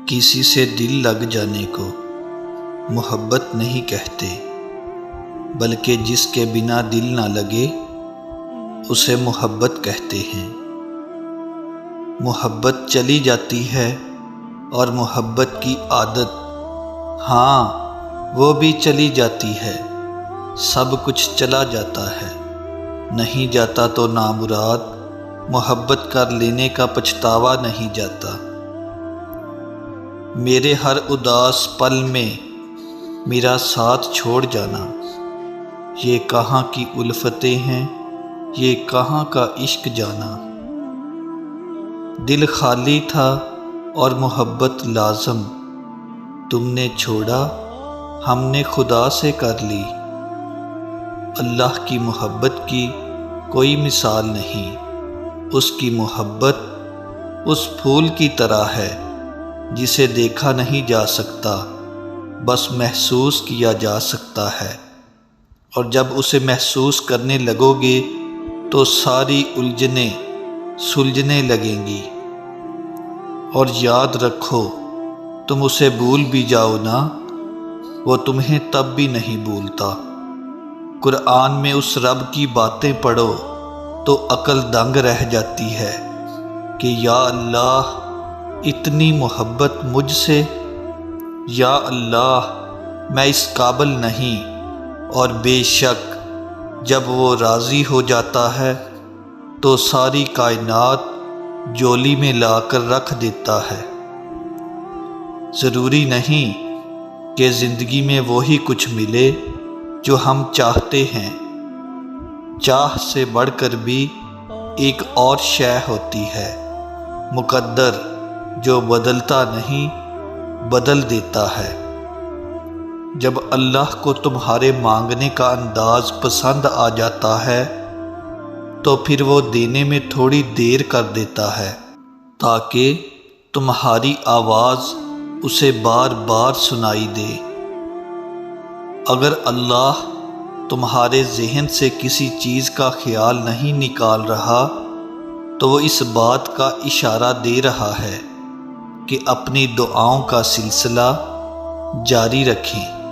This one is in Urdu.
کسی سے دل لگ جانے کو محبت نہیں کہتے، بلکہ جس کے بنا دل نہ لگے اسے محبت کہتے ہیں۔ محبت چلی جاتی ہے اور محبت کی عادت، ہاں وہ بھی چلی جاتی ہے۔ سب کچھ چلا جاتا ہے، نہیں جاتا تو نامراد محبت کر لینے کا پچھتاوا نہیں جاتا۔ میرے ہر اداس پل میں میرا ساتھ چھوڑ جانا، یہ کہاں کی الفتیں ہیں، یہ کہاں کا عشق جانا۔ دل خالی تھا اور محبت لازم، تم نے چھوڑا ہم نے خدا سے کر لی۔ اللہ کی محبت کی کوئی مثال نہیں، اس کی محبت اس پھول کی طرح ہے جسے دیکھا نہیں جا سکتا، بس محسوس کیا جا سکتا ہے، اور جب اسے محسوس کرنے لگو گے تو ساری الجھنیں سلجھنے لگیں گی۔ اور یاد رکھو، تم اسے بھول بھی جاؤ نا، وہ تمہیں تب بھی نہیں بھولتا۔ قرآن میں اس رب کی باتیں پڑھو تو عقل دنگ رہ جاتی ہے کہ یا اللہ اتنی محبت مجھ سے، یا اللہ میں اس قابل نہیں، اور بے شک جب وہ راضی ہو جاتا ہے تو ساری کائنات جولی میں لا کر رکھ دیتا ہے۔ ضروری نہیں کہ زندگی میں وہی کچھ ملے جو ہم چاہتے ہیں، چاہ سے بڑھ کر بھی ایک اور شے ہوتی ہے، مقدر، جو بدلتا نہیں بدل دیتا ہے۔ جب اللہ کو تمہارے مانگنے کا انداز پسند آ جاتا ہے تو پھر وہ دینے میں تھوڑی دیر کر دیتا ہے تاکہ تمہاری آواز اسے بار بار سنائی دے۔ اگر اللہ تمہارے ذہن سے کسی چیز کا خیال نہیں نکال رہا تو وہ اس بات کا اشارہ دے رہا ہے کہ اپنی دعاؤں کا سلسلہ جاری رکھیں۔